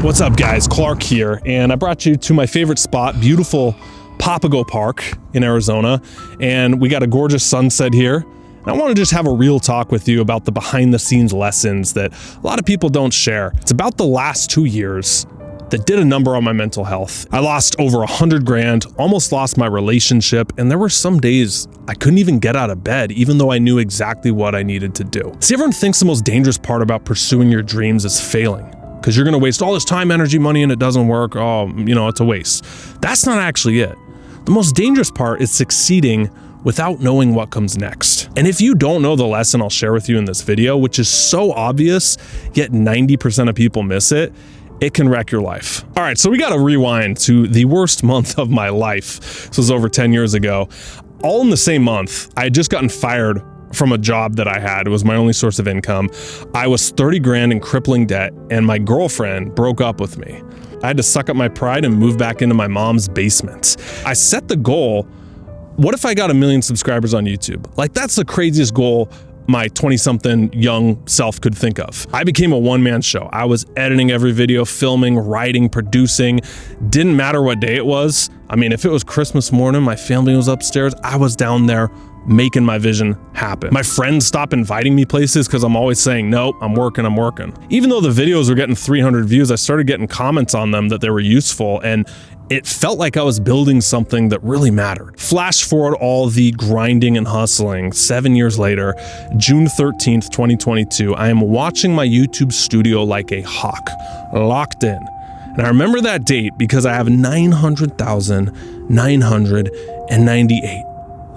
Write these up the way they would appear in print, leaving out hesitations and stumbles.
What's up, guys? Clark here, and I brought you to my favorite spot, beautiful Papago Park in Arizona, and we got a gorgeous sunset here. And I want to just have a real talk with you about the behind-the-scenes lessons that a lot of people don't share. It's about the last 2 years that did a number on my mental health. I lost over 100 grand, almost lost my relationship, and there were some days I couldn't even get out of bed, even though I knew exactly what I needed to do. See, everyone thinks the most dangerous part about pursuing your dreams is failing, because you're gonna waste all this time, energy, money, and it doesn't work. Oh, it's a waste. That's not actually it. The most dangerous part is succeeding without knowing what comes next. And if you don't know the lesson I'll share with you in this video, which is so obvious, yet 90% of people miss it, it can wreck your life. All right, so we gotta rewind to the worst month of my life. This was over 10 years ago. All in the same month, I had just gotten fired from a job that I had. It was my only source of income. I was 30 grand in crippling debt, and my girlfriend broke up with me. I had to suck up my pride and move back into my mom's basement. I set the goal, what if I got 1 million subscribers on YouTube? Like, that's the craziest goal my 20-something young self could think of. I became a one-man show. I was editing every video, filming, writing, producing. Didn't matter what day it was. I mean, if it was Christmas morning, my family was upstairs, I was down there making my vision happen. My friends stopped inviting me places because I'm always saying, nope, I'm working. Even though the videos were getting 300 views, I started getting comments on them that they were useful, and it felt like I was building something that really mattered. Flash forward all the grinding and hustling, 7 years later, June 13th, 2022, I am watching my YouTube studio like a hawk, locked in. And I remember that date because I have 900,998.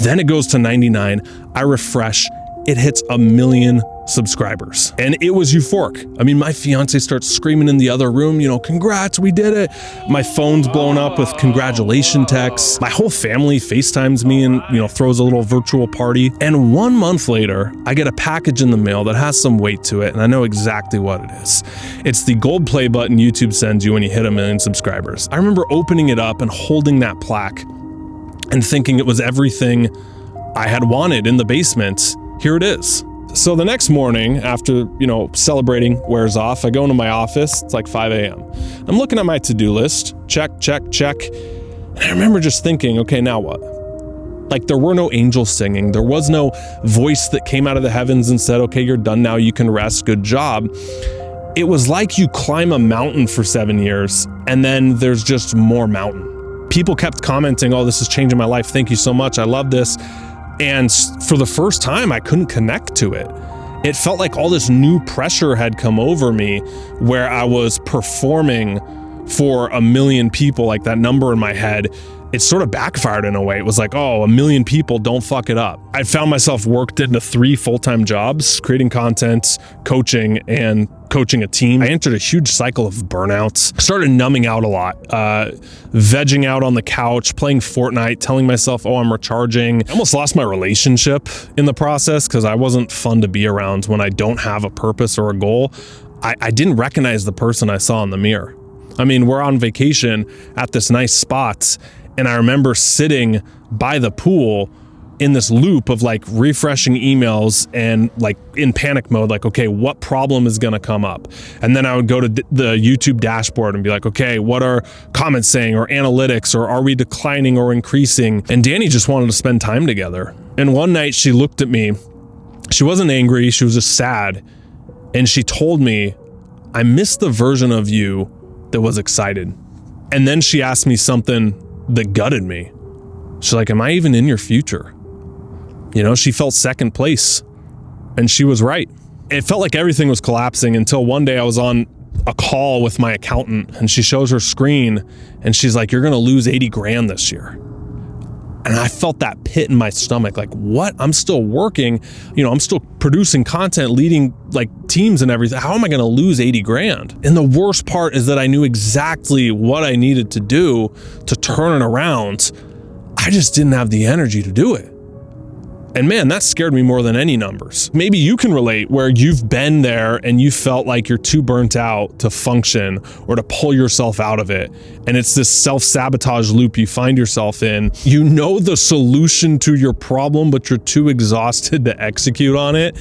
Then it goes to 99, I refresh, it hits 1 million subscribers. And it was euphoric. I mean, my fiance starts screaming in the other room, congrats, we did it. My phone's blown up with congratulation texts. My whole family FaceTimes me and, throws a little virtual party. And 1 month later, I get a package in the mail that has some weight to it, and I know exactly what it is. It's the gold play button YouTube sends you when you hit 1 million subscribers. I remember opening it up and holding that plaque and thinking it was everything I had wanted in the basement. Here it is. So the next morning, after, celebrating wears off, I go into my office. It's like 5 a.m. I'm looking at my to-do list. Check. And I remember just thinking, okay, now what? Like, there were no angels singing. There was no voice that came out of the heavens and said, okay, you're done now, you can rest, good job. It was like you climb a mountain for 7 years, and then there's just more mountain. People kept commenting, oh, this is changing my life. Thank you so much. I love this. And for the first time, I couldn't connect to it. It felt like all this new pressure had come over me where I was performing for 1 million people, like that number in my head. It sort of backfired in a way. It was like, oh, 1 million people, don't fuck it up. I found myself worked into 3 full-time jobs, creating content, coaching, and coaching a team. I entered a huge cycle of burnout, started numbing out a lot, vegging out on the couch, playing Fortnite, telling myself, oh, I'm recharging. I almost lost my relationship in the process because I wasn't fun to be around when I don't have a purpose or a goal. I didn't recognize the person I saw in the mirror. I mean, we're on vacation at this nice spot, and I remember sitting by the pool in this loop of like refreshing emails and like in panic mode, like, okay, what problem is gonna come up? And then I would go to the YouTube dashboard and be like, okay, what are comments saying, or analytics, or are we declining or increasing? And Danny just wanted to spend time together. And one night she looked at me, she wasn't angry, she was just sad. And she told me, I miss the version of you that was excited. And then she asked me something that gutted me. She's like, am I even in your future? She felt second place, and she was right. It felt like everything was collapsing until one day I was on a call with my accountant, and she shows her screen and she's like, you're gonna lose 80 grand this year. And I felt that pit in my stomach, like, what? I'm still working, I'm still producing content, leading like teams and everything. How am I gonna lose 80 grand? And the worst part is that I knew exactly what I needed to do to turn it around. I just didn't have the energy to do it. And man, that scared me more than any numbers. Maybe you can relate where you've been there and you felt like you're too burnt out to function or to pull yourself out of it. And it's this self-sabotage loop you find yourself in. You know the solution to your problem, but you're too exhausted to execute on it.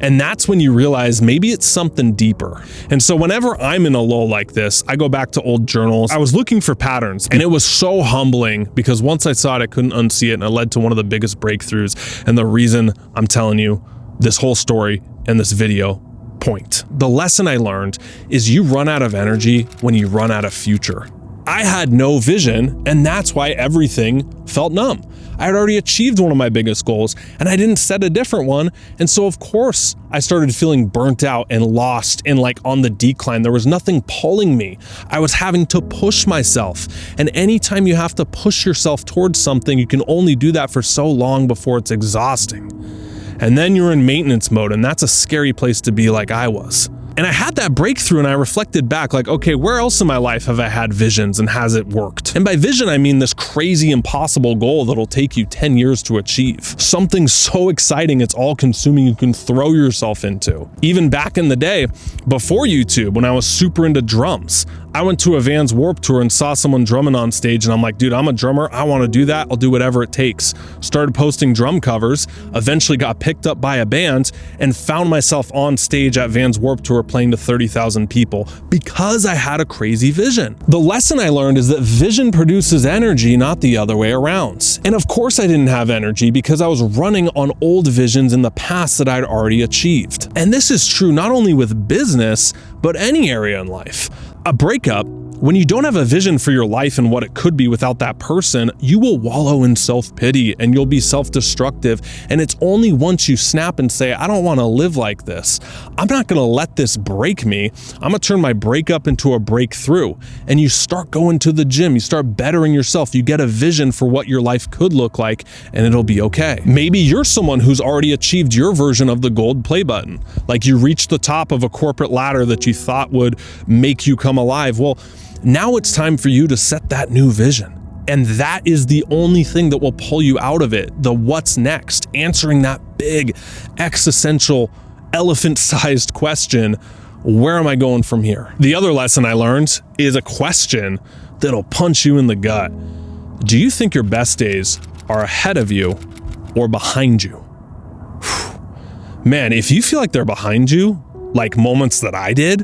And that's when you realize maybe it's something deeper. And so whenever I'm in a lull like this, I go back to old journals. I was looking for patterns, and it was so humbling because once I saw it, I couldn't unsee it, and it led to one of the biggest breakthroughs. And the reason I'm telling you this whole story in this video point. The lesson I learned is you run out of energy when you run out of future. I had no vision, and that's why everything felt numb. I had already achieved one of my biggest goals, and I didn't set a different one. And so of course I started feeling burnt out and lost and like on the decline. There was nothing pulling me. I was having to push myself. And anytime you have to push yourself towards something, you can only do that for so long before it's exhausting. And then you're in maintenance mode, and that's a scary place to be, like I was. And I had that breakthrough, and I reflected back like, okay, where else in my life have I had visions and has it worked? And by vision, I mean this crazy impossible goal that'll take you 10 years to achieve. Something so exciting, it's all consuming, you can throw yourself into. Even back in the day, before YouTube, when I was super into drums, I went to a Vans Warped Tour and saw someone drumming on stage, and I'm like, dude, I'm a drummer. I want to do that. I'll do whatever it takes. Started posting drum covers, eventually got picked up by a band, and found myself on stage at Vans Warped Tour playing to 30,000 people because I had a crazy vision. The lesson I learned is that vision produces energy, not the other way around. And of course I didn't have energy because I was running on old visions in the past that I'd already achieved. And this is true not only with business, but any area in life. A breakup, when you don't have a vision for your life and what it could be without that person, you will wallow in self-pity and you'll be self-destructive. And it's only once you snap and say, I don't want to live like this. I'm not going to let this break me. I'm going to turn my breakup into a breakthrough. And you start going to the gym. You start bettering yourself. You get a vision for what your life could look like, and it'll be okay. Maybe you're someone who's already achieved your version of the gold play button. Like you reached the top of a corporate ladder that you thought would make you come alive. Well, now it's time for you to set that new vision. And that is the only thing that will pull you out of it. The what's next, answering that big existential elephant-sized question, where am I going from here? The other lesson I learned is a question that'll punch you in the gut. Do you think your best days are ahead of you or behind you? Man, if you feel like they're behind you, like moments that I did,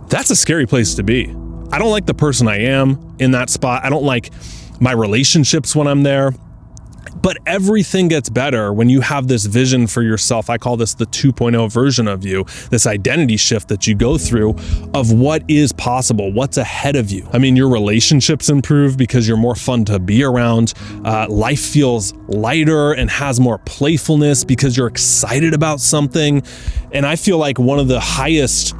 that's a scary place to be. I don't like the person I am in that spot. I don't like my relationships when I'm there. But everything gets better when you have this vision for yourself. I call this the 2.0 version of you, this identity shift that you go through of what is possible, what's ahead of you. I mean, your relationships improve because you're more fun to be around. Life feels lighter and has more playfulness because you're excited about something. And I feel like one of the highest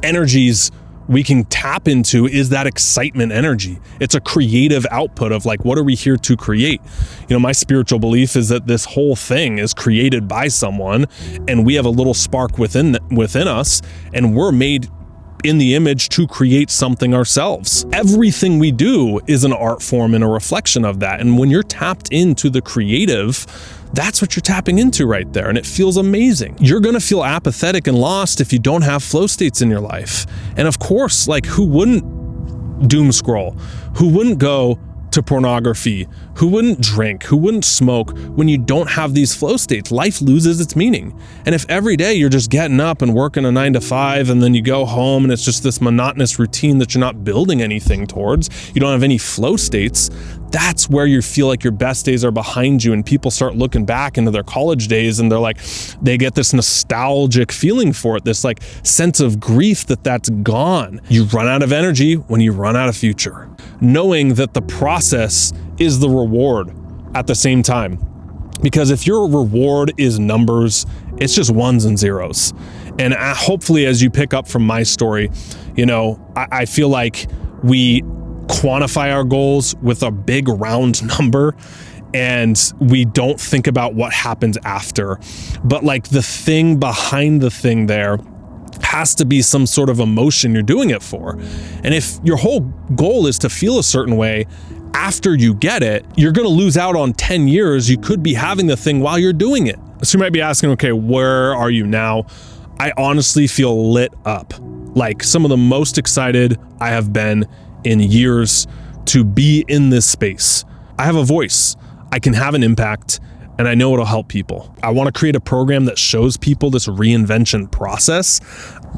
energies we can tap into is that excitement energy. It's a creative output of like, what are we here to create? You know, my spiritual belief is that this whole thing is created by someone, and we have a little spark within us, and we're made in the image to create something ourselves. Everything we do is an art form and a reflection of that. And when you're tapped into the creative, that's what you're tapping into right there, and it feels amazing. You're gonna feel apathetic and lost if you don't have flow states in your life. And of course, like, who wouldn't doom scroll? Who wouldn't go to pornography? Who wouldn't drink? Who wouldn't smoke when you don't have these flow states? Life loses its meaning. And if every day you're just getting up and working a 9 to 5, and then you go home and it's just this monotonous routine that you're not building anything towards, you don't have any flow states, that's where you feel like your best days are behind you. And people start looking back into their college days and they're like, they get this nostalgic feeling for it, this like sense of grief that's gone. You run out of energy when you run out of future. Knowing that the process is the reward at the same time. Because if your reward is numbers, it's just ones and zeros. And hopefully, as you pick up from my story, you know, I feel like we quantify our goals with a big round number, and we don't think about what happens after. But like the thing behind the thing there has to be some sort of emotion you're doing it for. And if your whole goal is to feel a certain way, after you get it, you're going to lose out on 10 years. You could be having the thing while you're doing it. So you might be asking, okay, where are you now? I honestly feel lit up. Like some of the most excited I have been in years to be in this space. I have a voice. I can have an impact, and I know it'll help people. I want to create a program that shows people this reinvention process.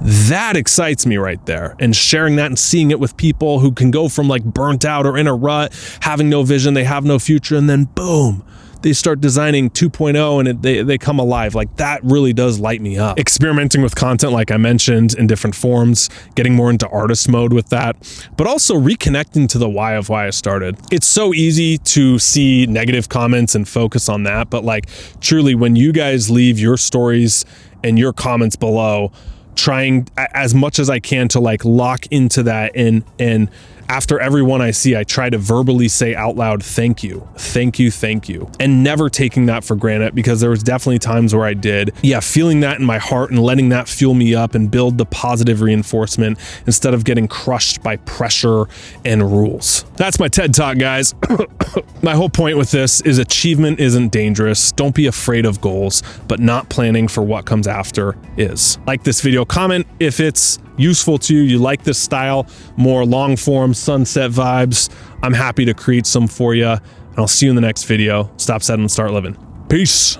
That excites me right there. And sharing that and seeing it with people who can go from like burnt out or in a rut, having no vision, they have no future, and then boom, they start designing 2.0 and they come alive. Like that really does light me up. Experimenting with content, like I mentioned, in different forms, getting more into artist mode with that, but also reconnecting to the why of why I started. It's so easy to see negative comments and focus on that, but like truly when you guys leave your stories and your comments below, trying as much as I can to like lock into that, and after every one I see, I try to verbally say out loud, thank you, thank you, thank you. And never taking that for granted, because there was definitely times where I did. Yeah, feeling that in my heart and letting that fuel me up and build the positive reinforcement instead of getting crushed by pressure and rules. That's my TED Talk, guys. My whole point with this is achievement isn't dangerous. Don't be afraid of goals, but not planning for what comes after is. Like this video, comment if it's useful to you, you like this style, more long form sunset vibes. I'm happy to create some for you, and I'll see you in the next video. Stop, setting, and start living. Peace.